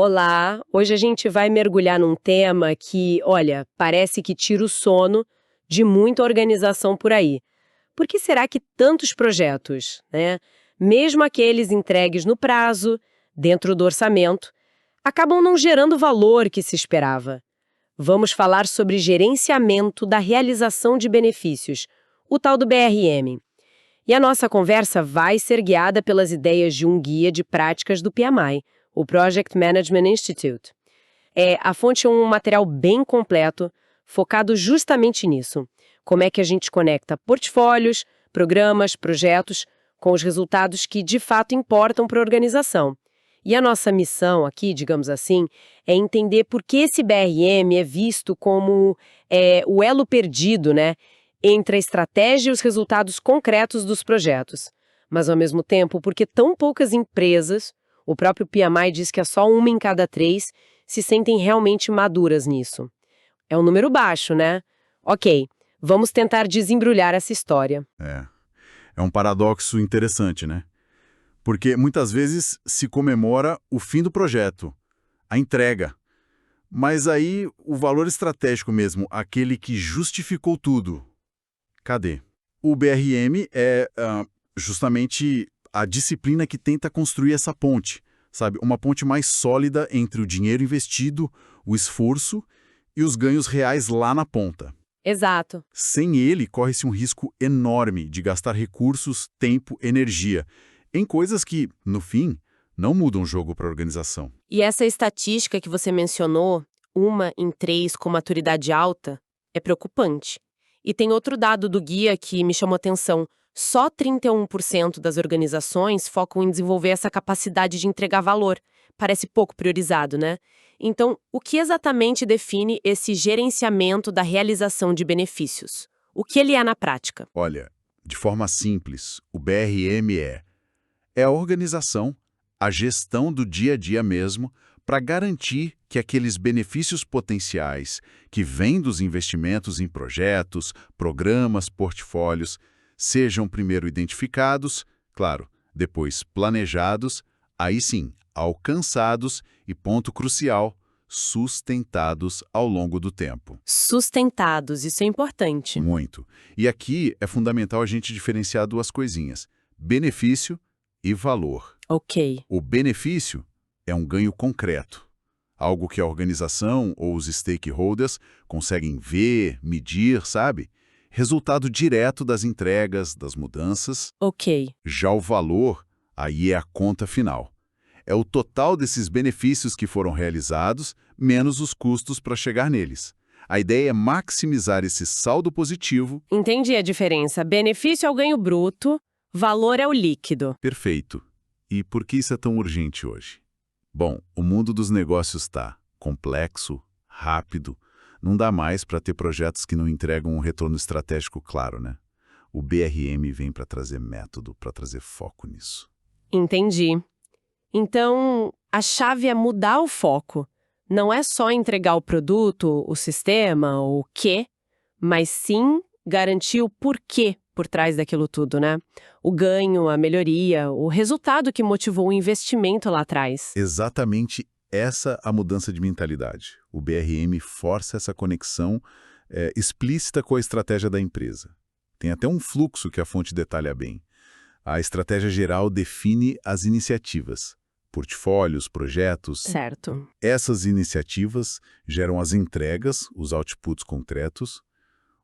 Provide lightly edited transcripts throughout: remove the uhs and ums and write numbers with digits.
Olá, hoje a gente vai mergulhar num tema que, olha, parece que tira o sono de muita organização por aí. Por que será que tantos projetos, né, mesmo aqueles entregues no prazo, dentro do orçamento, acabam não gerando o valor que se esperava? Vamos falar sobre gerenciamento da realização de benefícios, o tal do BRM. E a nossa conversa vai ser guiada pelas ideias de um guia de práticas do PMI, o Project Management Institute. A fonte é um material bem completo, focado justamente nisso. Como é que a gente conecta portfólios, programas, projetos, com os resultados que de fato importam para a organização. E a nossa missão aqui, digamos assim, é entender por que esse BRM é visto como o elo perdido, né, entre a estratégia e os resultados concretos dos projetos. Mas, ao mesmo tempo, porque tão poucas empresas, o próprio PMI diz que é só uma em cada 3, se sentem realmente maduras nisso. É um número baixo, né? Ok, vamos tentar desembrulhar essa história. É um paradoxo interessante, né? Porque muitas vezes se comemora o fim do projeto, a entrega. Mas aí o valor estratégico mesmo, aquele que justificou tudo, cadê? O BRM é justamente a disciplina que tenta construir essa ponte, sabe? Uma ponte mais sólida entre o dinheiro investido, o esforço e os ganhos reais lá na ponta. Exato. Sem ele, corre-se um risco enorme de gastar recursos, tempo, energia em coisas que, no fim, não mudam o jogo para a organização. E essa estatística que você mencionou, 1 em 3 com maturidade alta, é preocupante. E tem outro dado do guia que me chamou atenção. Só 31% das organizações focam em desenvolver essa capacidade de entregar valor. Parece pouco priorizado, né? Então, o que exatamente define esse gerenciamento da realização de benefícios? O que ele é na prática? Olha, de forma simples, o BRM é a organização, a gestão do dia a dia mesmo, para garantir que aqueles benefícios potenciais que vêm dos investimentos em projetos, programas, portfólios, sejam primeiro identificados, claro, depois planejados, aí sim, alcançados e, ponto crucial, sustentados ao longo do tempo. Sustentados, isso é importante. Muito. E aqui é fundamental a gente diferenciar duas coisinhas: benefício e valor. Ok. O benefício é um ganho concreto, algo que a organização ou os stakeholders conseguem ver, medir, sabe? Resultado direto das entregas, das mudanças. Ok. Já o valor, aí é a conta final. É o total desses benefícios que foram realizados, menos os custos para chegar neles. A ideia é maximizar esse saldo positivo. Entendi a diferença. Benefício é o ganho bruto, valor é o líquido. Perfeito. E por que isso é tão urgente hoje? Bom, o mundo dos negócios está complexo, rápido. Não dá mais para ter projetos que não entregam um retorno estratégico claro, né? O BRM vem para trazer método, para trazer foco nisso. Entendi. Então, a chave é mudar o foco. Não é só entregar o produto, o sistema, o quê, mas sim garantir o porquê por trás daquilo tudo, né? O ganho, a melhoria, o resultado que motivou o investimento lá atrás. Exatamente essa a mudança de mentalidade. O BRM força essa conexão explícita com a estratégia da empresa. Tem até um fluxo que a fonte detalha bem. A estratégia geral define as iniciativas, portfólios, projetos. Certo. Essas iniciativas geram as entregas, os outputs concretos.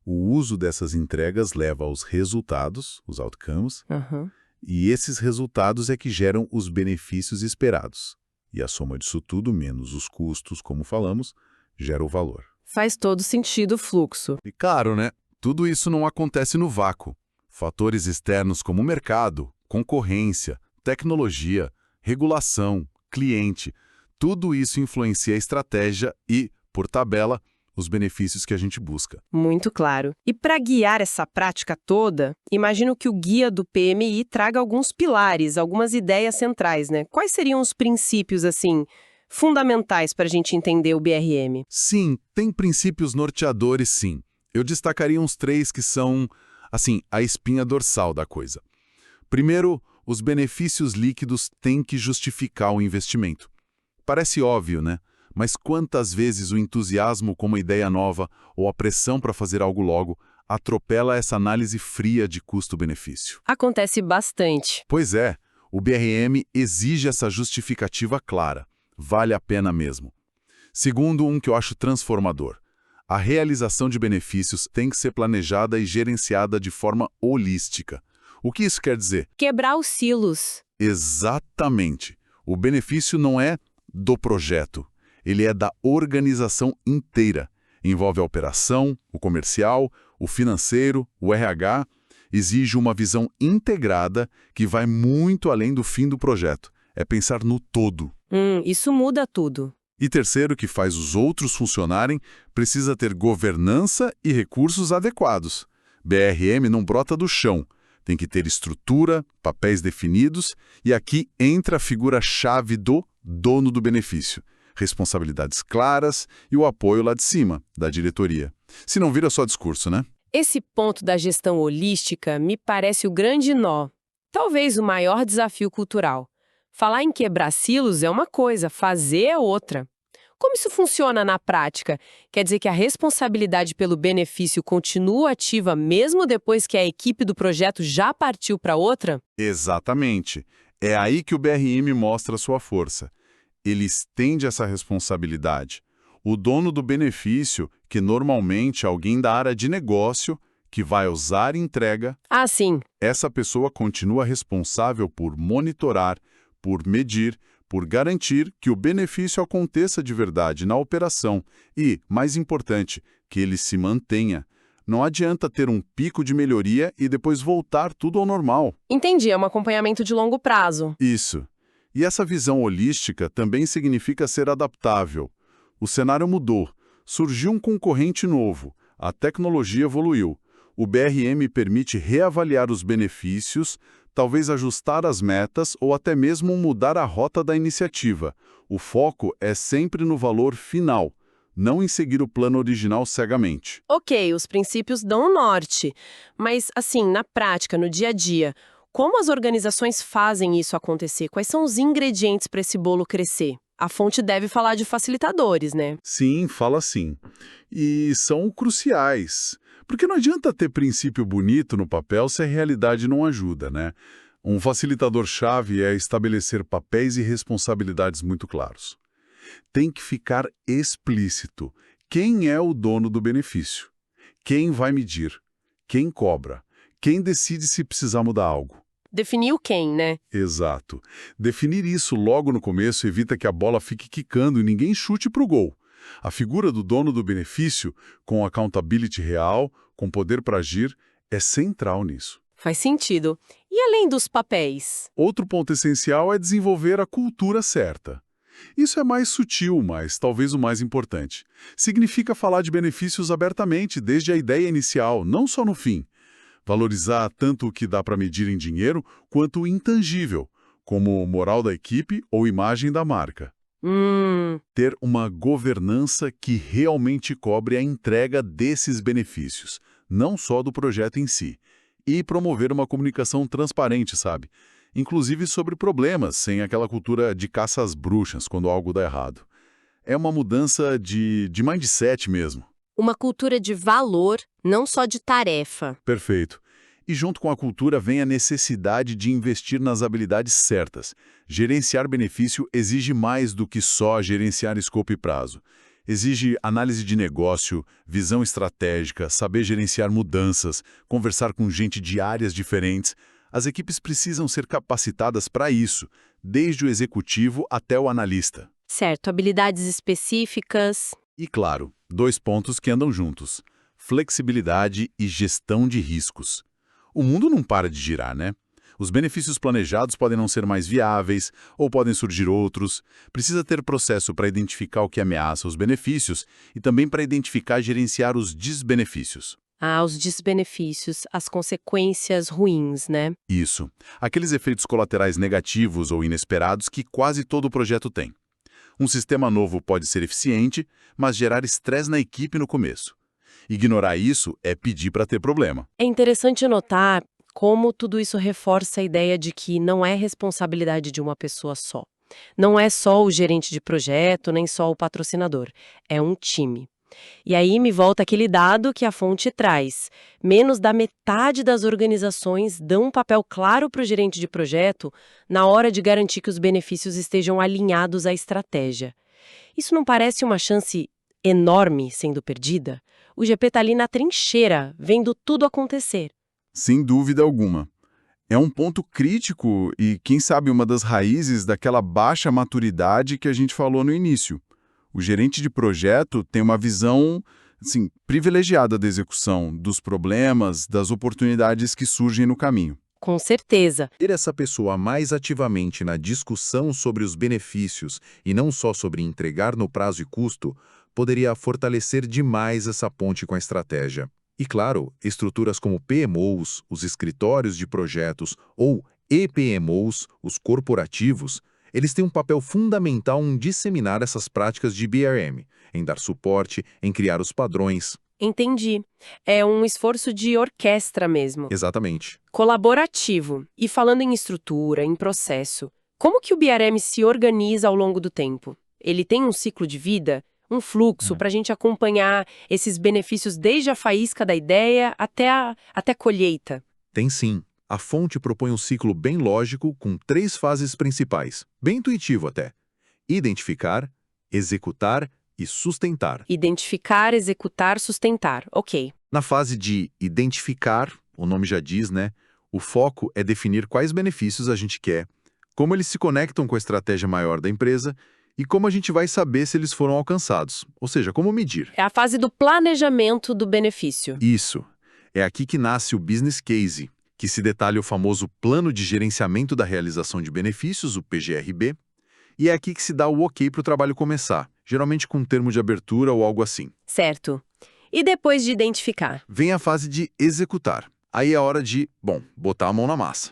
O uso dessas entregas leva aos resultados, os outcomes, Uhum. e esses resultados é que geram os benefícios esperados. E a soma disso tudo, menos os custos, como falamos, gera o valor. Faz todo sentido o fluxo. E claro, né? Tudo isso não acontece no vácuo. Fatores externos como mercado, concorrência, tecnologia, regulação, cliente, tudo isso influencia a estratégia e, por tabela, os benefícios que a gente busca. Muito claro. E para guiar essa prática toda, imagino que o guia do PMI traga alguns pilares, algumas ideias centrais, né? Quais seriam os princípios, assim, fundamentais para a gente entender o BRM? Sim, tem princípios norteadores, sim. Eu destacaria uns 3 que são, assim, a espinha dorsal da coisa. Primeiro, os benefícios líquidos têm que justificar o investimento. Parece óbvio, né? Mas quantas vezes o entusiasmo com uma ideia nova ou a pressão para fazer algo logo atropela essa análise fria de custo-benefício? Acontece bastante. Pois é, o BRM exige essa justificativa clara. Vale a pena mesmo. Segundo, um que eu acho transformador. A realização de benefícios tem que ser planejada e gerenciada de forma holística. O que isso quer dizer? Quebrar os silos. Exatamente. O benefício não é do projeto, ele é da organização inteira. Envolve a operação, o comercial, o financeiro, o RH. Exige uma visão integrada que vai muito além do fim do projeto. É pensar no todo. Isso muda tudo. E terceiro, que faz os outros funcionarem, precisa ter governança e recursos adequados. BRM não brota do chão. Tem que ter estrutura, papéis definidos, e aqui entra a figura-chave do dono do benefício. Responsabilidades claras e o apoio lá de cima, da diretoria. Se não vira só discurso, né? Esse ponto da gestão holística me parece o grande nó. Talvez o maior desafio cultural. Falar em quebrar silos é uma coisa, fazer é outra. Como isso funciona na prática? Quer dizer que a responsabilidade pelo benefício continua ativa mesmo depois que a equipe do projeto já partiu para outra? Exatamente. É aí que o BRM mostra sua força. Ele estende essa responsabilidade. O dono do benefício, que normalmente é alguém da área de negócio, que vai usar e entrega, Ah, sim. essa pessoa continua responsável por monitorar, por medir, por garantir que o benefício aconteça de verdade na operação e, mais importante, que ele se mantenha. Não adianta ter um pico de melhoria e depois voltar tudo ao normal. Entendi, é um acompanhamento de longo prazo. Isso. E essa visão holística também significa ser adaptável. O cenário mudou, surgiu um concorrente novo, a tecnologia evoluiu. O BRM permite reavaliar os benefícios, talvez ajustar as metas ou até mesmo mudar a rota da iniciativa. O foco é sempre no valor final, não em seguir o plano original cegamente. Ok, os princípios dão o norte. Mas, assim, na prática, no dia a dia, como as organizações fazem isso acontecer? Quais são os ingredientes para esse bolo crescer? A fonte deve falar de facilitadores, né? Sim, fala sim. E são cruciais. Porque não adianta ter princípio bonito no papel se a realidade não ajuda, né? Um facilitador-chave é estabelecer papéis e responsabilidades muito claros. Tem que ficar explícito quem é o dono do benefício, quem vai medir, quem cobra, quem decide se precisar mudar algo. Definir o quem, né? Exato. Definir isso logo no começo evita que a bola fique quicando e ninguém chute para o gol. A figura do dono do benefício, com accountability real, com poder para agir, é central nisso. Faz sentido. E além dos papéis? Outro ponto essencial é desenvolver a cultura certa. Isso é mais sutil, mas talvez o mais importante. Significa falar de benefícios abertamente, desde a ideia inicial, não só no fim. Valorizar tanto o que dá para medir em dinheiro, quanto o intangível, como moral da equipe ou imagem da marca. Ter uma governança que realmente cobre a entrega desses benefícios, não só do projeto em si. E promover uma comunicação transparente, sabe? Inclusive sobre problemas, sem aquela cultura de caça às bruxas quando algo dá errado. É uma mudança de mindset mesmo. Uma cultura de valor, não só de tarefa. Perfeito. E junto com a cultura vem a necessidade de investir nas habilidades certas. Gerenciar benefício exige mais do que só gerenciar escopo e prazo. Exige análise de negócio, visão estratégica, saber gerenciar mudanças, conversar com gente de áreas diferentes. As equipes precisam ser capacitadas para isso, desde o executivo até o analista. Certo, habilidades específicas. E claro, 2 pontos que andam juntos: flexibilidade e gestão de riscos. O mundo não para de girar, né? Os benefícios planejados podem não ser mais viáveis, ou podem surgir outros. Precisa ter processo para identificar o que ameaça os benefícios e também para identificar e gerenciar os desbenefícios. Ah, os desbenefícios, as consequências ruins, né? Isso. Aqueles efeitos colaterais negativos ou inesperados que quase todo projeto tem. Um sistema novo pode ser eficiente, mas gerar estresse na equipe no começo. Ignorar isso é pedir para ter problema. É interessante notar como tudo isso reforça a ideia de que não é responsabilidade de uma pessoa só. Não é só o gerente de projeto, nem só o patrocinador. É um time. E aí me volta aquele dado que a fonte traz. Menos da metade das organizações dão um papel claro para o gerente de projeto na hora de garantir que os benefícios estejam alinhados à estratégia. Isso não parece uma chance enorme sendo perdida? O GP está ali na trincheira, vendo tudo acontecer. Sem dúvida alguma. É um ponto crítico e, quem sabe, uma das raízes daquela baixa maturidade que a gente falou no início. O gerente de projeto tem uma visão, assim, privilegiada da execução, dos problemas, das oportunidades que surgem no caminho. Com certeza. Ter essa pessoa mais ativamente na discussão sobre os benefícios e não só sobre entregar no prazo e custo, poderia fortalecer demais essa ponte com a estratégia. E claro, estruturas como PMOs, os escritórios de projetos, ou EPMOs, os corporativos, eles têm um papel fundamental em disseminar essas práticas de BRM, em dar suporte, em criar os padrões. Entendi. É um esforço de orquestra mesmo. Exatamente. Colaborativo. E falando em estrutura, em processo, como que o BRM se organiza ao longo do tempo? Ele tem um ciclo de vida? Um fluxo para a gente acompanhar esses benefícios desde a faísca da ideia até a colheita? Tem sim. A fonte propõe um ciclo bem lógico com 3 fases principais, bem intuitivo até: identificar, executar e sustentar. Identificar, executar, sustentar. Ok. Na fase de identificar, o nome já diz, né? O foco é definir quais benefícios a gente quer, como eles se conectam com a estratégia maior da empresa e como a gente vai saber se eles foram alcançados, ou seja, como medir. É a fase do planejamento do benefício. Isso. É aqui que nasce o business case, que se detalha o famoso Plano de Gerenciamento da Realização de Benefícios, o PGRB, e é aqui que se dá o ok para o trabalho começar, geralmente com um termo de abertura ou algo assim. Certo. E depois de identificar? Vem a fase de executar. Aí é a hora de, botar a mão na massa.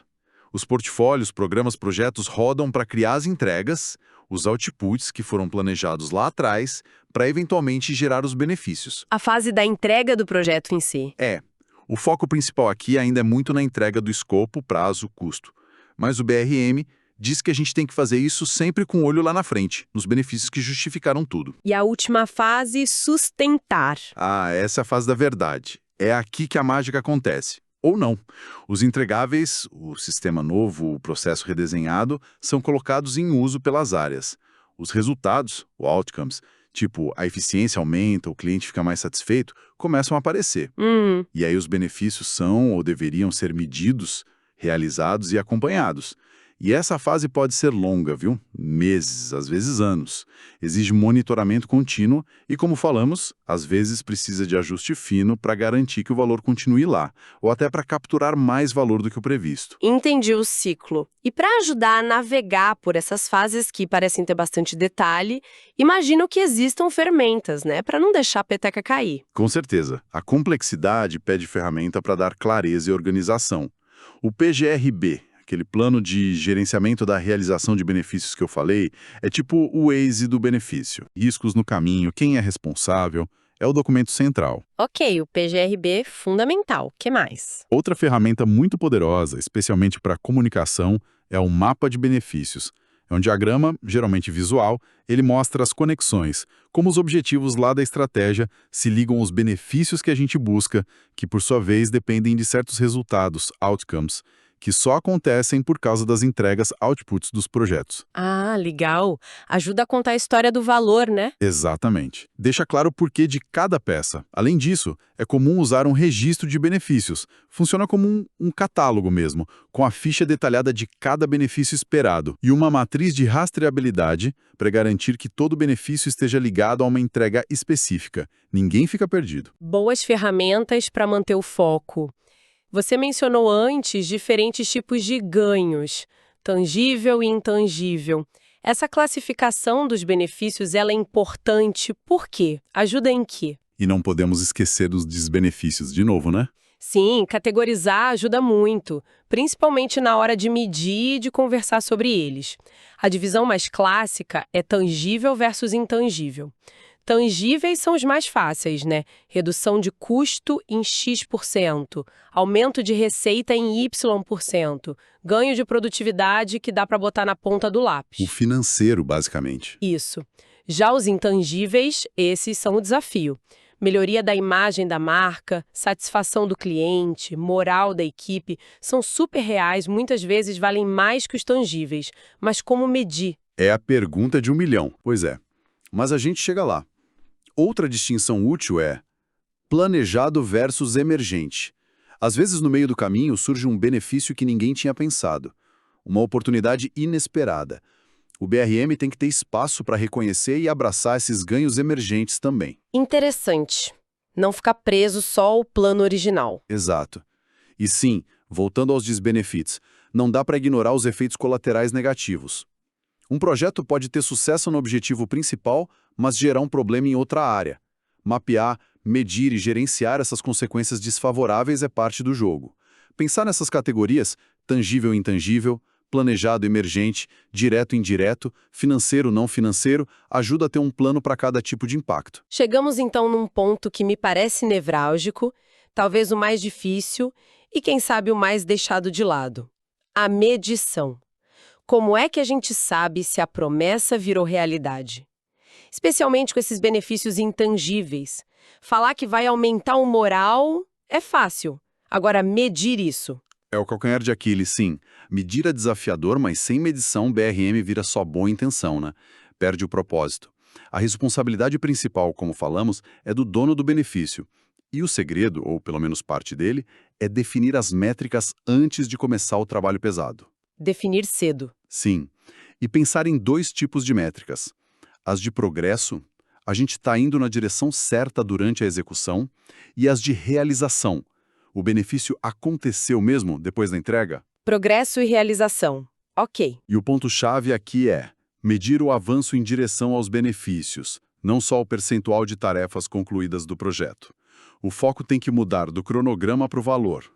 Os portfólios, programas, projetos rodam para criar as entregas, os outputs que foram planejados lá atrás, para eventualmente gerar os benefícios. A fase da entrega do projeto em si. O foco principal aqui ainda é muito na entrega do escopo, prazo, custo. Mas o BRM diz que a gente tem que fazer isso sempre com o olho lá na frente, nos benefícios que justificaram tudo. E a última fase, sustentar. Essa é a fase da verdade. É aqui que a mágica acontece. Ou não. Os entregáveis, o sistema novo, o processo redesenhado, são colocados em uso pelas áreas. Os resultados, o outcomes, tipo a eficiência aumenta, o cliente fica mais satisfeito, começam a aparecer. E aí os benefícios são ou deveriam ser medidos, realizados e acompanhados. E essa fase pode ser longa, viu? Meses, às vezes anos. Exige monitoramento contínuo e, como falamos, às vezes precisa de ajuste fino para garantir que o valor continue lá, ou até para capturar mais valor do que o previsto. Entendi o ciclo. E para ajudar a navegar por essas fases que parecem ter bastante detalhe, imagino que existam ferramentas, né? Para não deixar a peteca cair. Com certeza. A complexidade pede ferramenta para dar clareza e organização. O PGRB, aquele plano de gerenciamento da realização de benefícios que eu falei, é tipo o Waze do benefício. Riscos no caminho, quem é responsável, é o documento central. Ok, o PGRB fundamental. O que mais? Outra ferramenta muito poderosa, especialmente para comunicação, é o mapa de benefícios. É um diagrama, geralmente visual, ele mostra as conexões, como os objetivos lá da estratégia se ligam aos benefícios que a gente busca, que por sua vez dependem de certos resultados, outcomes, que só acontecem por causa das entregas outputs dos projetos. Ah, legal. Ajuda a contar a história do valor, né? Exatamente. Deixa claro o porquê de cada peça. Além disso, é comum usar um registro de benefícios. Funciona como um catálogo mesmo, com a ficha detalhada de cada benefício esperado e uma matriz de rastreabilidade para garantir que todo benefício esteja ligado a uma entrega específica. Ninguém fica perdido. Boas ferramentas para manter o foco. Você mencionou antes diferentes tipos de ganhos, tangível e intangível. Essa classificação dos benefícios ela é importante por quê? Ajuda em quê? E não podemos esquecer dos desbenefícios de novo, né? Sim, categorizar ajuda muito, principalmente na hora de medir e de conversar sobre eles. A divisão mais clássica é tangível versus intangível. Tangíveis são os mais fáceis, né? Redução de custo em X%, aumento de receita em Y%, ganho de produtividade que dá para botar na ponta do O lápis. financeiro, basicamente. Isso. Já os intangíveis, esses são o desafio. Melhoria da imagem da marca, satisfação do cliente, moral da equipe, são super reais, muitas vezes valem mais que os tangíveis. Mas como medir? É a pergunta de 1 milhão. Pois é. Mas a gente chega lá. Outra distinção útil é planejado versus emergente. Às vezes, no meio do caminho, surge um benefício que ninguém tinha pensado. Uma oportunidade inesperada. O BRM tem que ter espaço para reconhecer e abraçar esses ganhos emergentes também. Interessante. Não ficar preso só ao plano original. Exato. E sim, voltando aos desbenefits, não dá para ignorar os efeitos colaterais negativos. Um projeto pode ter sucesso no objetivo principal, mas gerar um problema em outra área. Mapear, medir e gerenciar essas consequências desfavoráveis é parte do jogo. Pensar nessas categorias, tangível e intangível, planejado, emergente, direto e indireto, financeiro, não financeiro, ajuda a ter um plano para cada tipo de impacto. Chegamos então num ponto que me parece nevrálgico, talvez o mais difícil e, quem sabe, o mais deixado de lado. A medição. Como é que a gente sabe se a promessa virou realidade? Especialmente com esses benefícios intangíveis. Falar que vai aumentar o moral é fácil. Agora, medir isso. É o calcanhar de Aquiles, sim. Medir é desafiador, mas sem medição o BRM vira só boa intenção, né? Perde o propósito. A responsabilidade principal, como falamos, é do dono do benefício. E o segredo, ou pelo menos parte dele, é definir as métricas antes de começar o trabalho pesado. Definir cedo. Sim. E pensar em 2 tipos de métricas. As de progresso, a gente está indo na direção certa durante a execução, e as de realização. O benefício aconteceu mesmo depois da entrega? Progresso e realização. Ok. E o ponto-chave aqui é medir o avanço em direção aos benefícios, não só o percentual de tarefas concluídas do projeto. O foco tem que mudar do cronograma para o valor.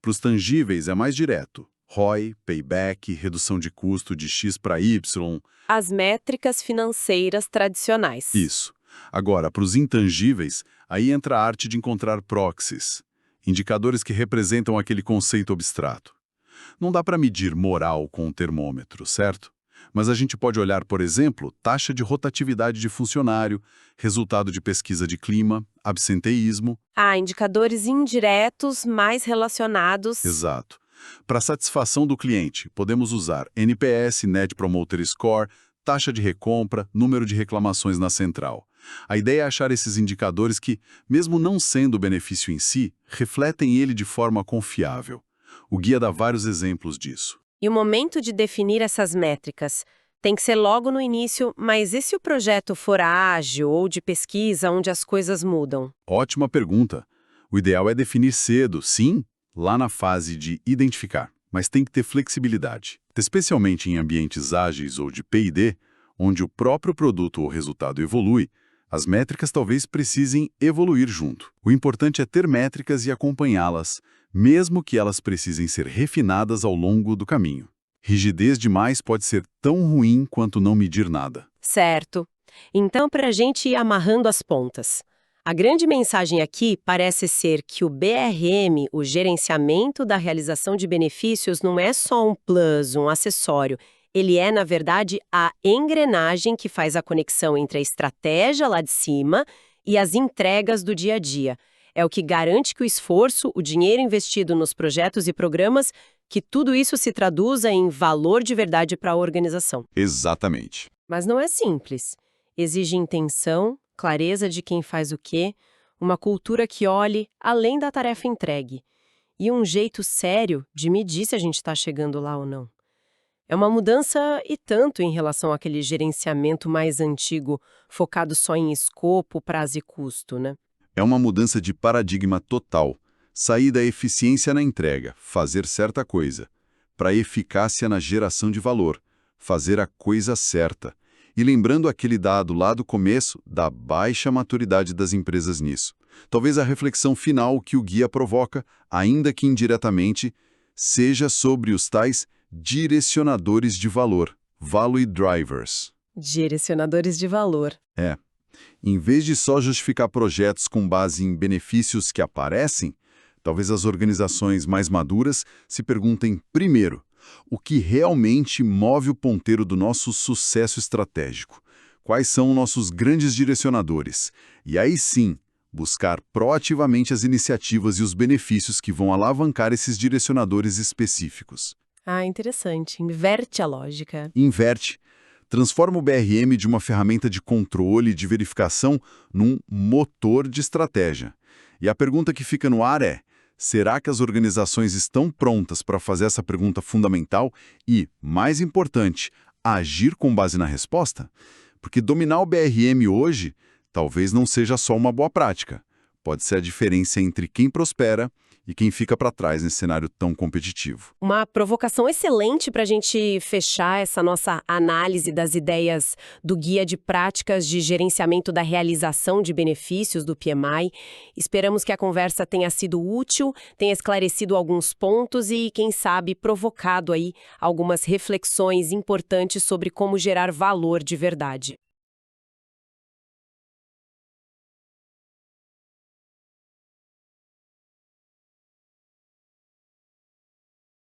Para os tangíveis é mais direto. ROI, payback, redução de custo de X para Y. As métricas financeiras tradicionais. Isso. Agora, para os intangíveis, aí entra a arte de encontrar proxies. Indicadores que representam aquele conceito abstrato. Não dá para medir moral com um termômetro, certo? Mas a gente pode olhar, por exemplo, taxa de rotatividade de funcionário, resultado de pesquisa de clima, absenteísmo. Indicadores indiretos mais relacionados. Exato. Para satisfação do cliente, podemos usar NPS, Net Promoter Score, taxa de recompra, número de reclamações na central. A ideia é achar esses indicadores que, mesmo não sendo o benefício em si, refletem ele de forma confiável. O guia dá vários exemplos disso. E o momento de definir essas métricas tem que ser logo no início, mas e se o projeto for ágil ou de pesquisa onde as coisas mudam? Ótima pergunta. O ideal é definir cedo, sim, lá na fase de identificar, mas tem que ter flexibilidade. Especialmente em ambientes ágeis ou de P&D, onde o próprio produto ou resultado evolui, as métricas talvez precisem evoluir junto. O importante é ter métricas e acompanhá-las, mesmo que elas precisem ser refinadas ao longo do caminho. Rigidez demais pode ser tão ruim quanto não medir nada. Certo. Então, para a gente ir amarrando as pontas. A grande mensagem aqui parece ser que o BRM, o gerenciamento da realização de benefícios, não é só um plus, um acessório. Ele é, na verdade, a engrenagem que faz a conexão entre a estratégia lá de cima e as entregas do dia a dia. É o que garante que o esforço, o dinheiro investido nos projetos e programas, que tudo isso se traduza em valor de verdade para a organização. Exatamente. Mas não é simples. Exige intenção, clareza de quem faz o quê, uma cultura que olhe além da tarefa entregue e um jeito sério de medir se a gente está chegando lá ou não. É uma mudança e tanto em relação àquele gerenciamento mais antigo, focado só em escopo, prazo e custo, né? É uma mudança de paradigma total. Sair da eficiência na entrega, fazer certa coisa, para a eficácia na geração de valor, fazer a coisa certa. E lembrando aquele dado lá do começo da baixa maturidade das empresas nisso. Talvez a reflexão final que o guia provoca, ainda que indiretamente, seja sobre os tais direcionadores de valor, value drivers. Direcionadores de valor. Em vez de só justificar projetos com base em benefícios que aparecem, talvez as organizações mais maduras se perguntem primeiro, o que realmente move o ponteiro do nosso sucesso estratégico? Quais são nossos grandes direcionadores? E aí sim, buscar proativamente as iniciativas e os benefícios que vão alavancar esses direcionadores específicos. Ah, interessante. Inverte a lógica. Inverte. Transforma o BRM de uma ferramenta de controle e de verificação num motor de estratégia. E a pergunta que fica no ar é: será que as organizações estão prontas para fazer essa pergunta fundamental e, mais importante, agir com base na resposta? Porque dominar o BRM hoje talvez não seja só uma boa prática. Pode ser a diferença entre quem prospera e quem fica para trás nesse cenário tão competitivo. Uma provocação excelente para a gente fechar essa nossa análise das ideias do Guia de Práticas de Gerenciamento da Realização de Benefícios do PMI. Esperamos que a conversa tenha sido útil, tenha esclarecido alguns pontos e, quem sabe, provocado aí algumas reflexões importantes sobre como gerar valor de verdade.